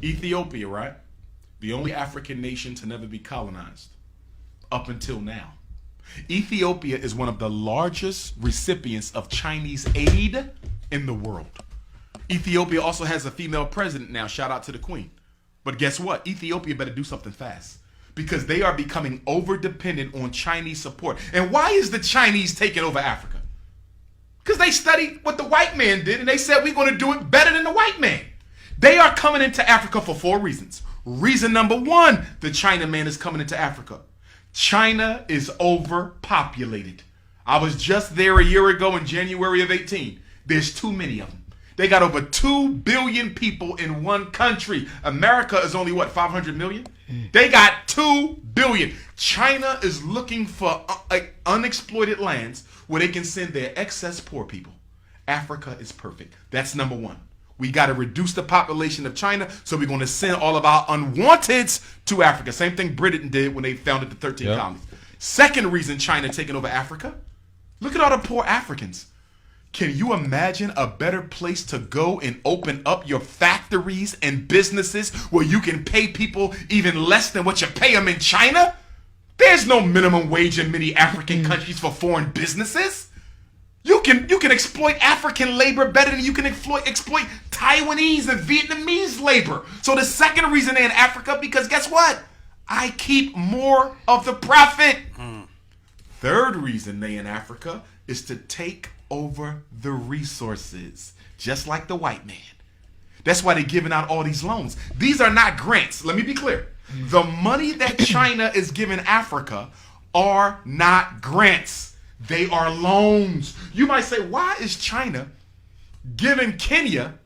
Ethiopia, right? The only African nation to never be colonized up until now. Ethiopia is one of the largest recipients of Chinese aid in the world. Ethiopia also has a female president now. Shout out to the queen. But guess what? Ethiopia better do something fast because they are becoming over dependent on Chinese support. And why is the Chinese taking over Africa? Because they studied what the white man did and they said we're going to do it better than the white man. They are coming into Africa for 4 reasons. Reason number 1, the China man is coming into Africa. China is overpopulated. I was just there a year ago in January of 18. There's too many of them. They got over 2 billion people in one country. America is only, 500 million? They got 2 billion. China is looking for unexploited lands where they can send their excess poor people. Africa is perfect. That's number 1. We got to reduce the population of China, so we're going to send all of our unwanteds to Africa. Same thing Britain did when they founded the 13 colonies. Second reason China taking over Africa, look at all the poor Africans. Can you imagine a better place to go and open up your factories and businesses where you can pay people even less than what you pay them in China? There's no minimum wage in many African countries for foreign businesses. You can exploit African labor better than you can exploit Taiwanese and Vietnamese labor. So the second reason they're in Africa, because guess what? I keep more of the profit. Third reason they in Africa is to take over the resources, just like the white man. That's why they're giving out all these loans. These are not grants. Let me be clear. The money that China is giving Africa are not grants. They are loans. You might say, why is China giving Kenya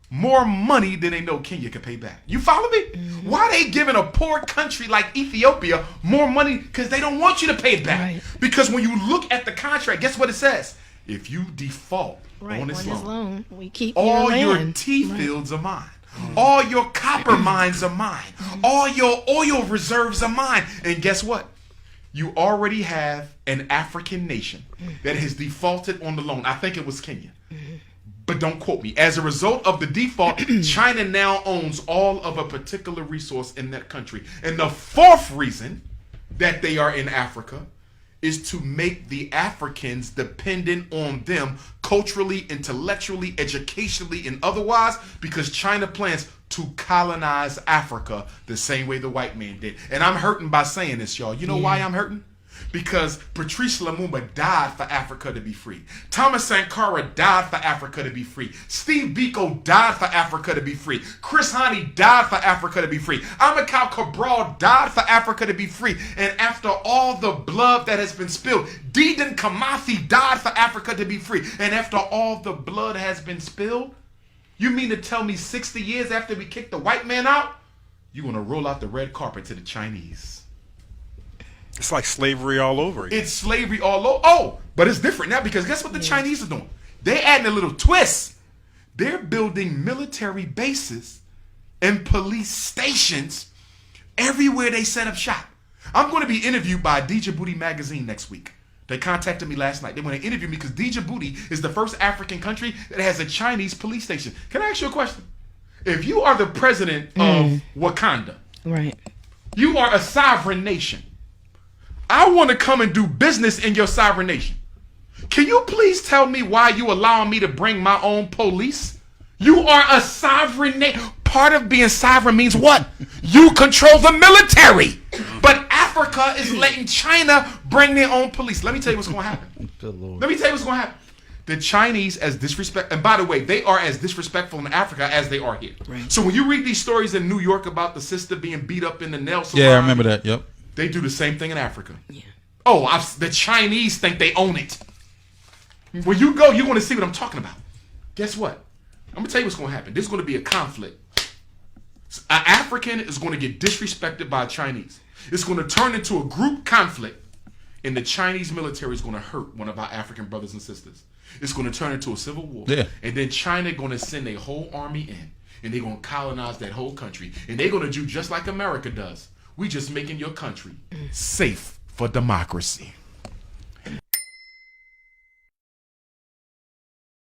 more money than they know Kenya can pay back? You follow me? Why are they giving a poor country like Ethiopia more money? Because they don't want you to pay it back. Right. Because when you look at the contract, guess what it says? If you default on this loan, we keep all your tea fields are mine. All your copper mines are mine. All your oil reserves are mine. And guess what? You already have an African nation that has defaulted on the loan. I think it was Kenya. But don't quote me. As a result of the default, China now owns all of a particular resource in that country. And the fourth reason that they are in Africa is to make the Africans dependent on them culturally, intellectually, educationally, and otherwise, because China plans to colonize Africa the same way the white man did. And I'm hurting by saying this, y'all. You know why I'm hurting? Because Patrice Lumumba died for Africa to be free. Thomas Sankara died for Africa to be free. Steve Biko died for Africa to be free. Chris Hani died for Africa to be free. Amilcar Cabral died for Africa to be free. And after all the blood that has been spilled, Dedan Kimathi died for Africa to be free. And after all the blood has been spilled, you mean to tell me 60 years after we kicked the white man out, you're going to roll out the red carpet to the Chinese? It's like slavery all over again. It's slavery all over. Oh, but it's different now because guess what the Chinese are doing? They're adding a little twist. They're building military bases and police stations everywhere they set up shop. I'm going to be interviewed by Djibouti magazine next week. They contacted me last night. They want to interview me because Djibouti is the first African country that has a Chinese police station. Can I ask you a question? If you are the president of Wakanda, right? You are a sovereign nation. I want to come and do business in your sovereign nation. Can you please tell me why you allowing me to bring my own police? You are a sovereign nation. Part of being sovereign means what? You control the military. But Africa is letting China bring their own police. Let me tell you what's going to happen. Let me tell you what's going to happen. The Chinese as disrespect, and by the way, they are as disrespectful in Africa as they are here. Right. So when you read these stories in New York about the sister being beat up in the nail salon, yeah, I remember that. Yep. They do the same thing in Africa. Yeah. Oh, the Chinese think they own it. When you go, you're going to see what I'm talking about. Guess what? I'm going to tell you what's going to happen. There's going to be a conflict. An African is going to get disrespected by a Chinese. It's going to turn into a group conflict, and the Chinese military is going to hurt one of our African brothers and sisters. It's going to turn into a civil war. Yeah. And then China going to send a whole army in, and they're going to colonize that whole country. And they're going to do just like America does. We just making your country safe for democracy.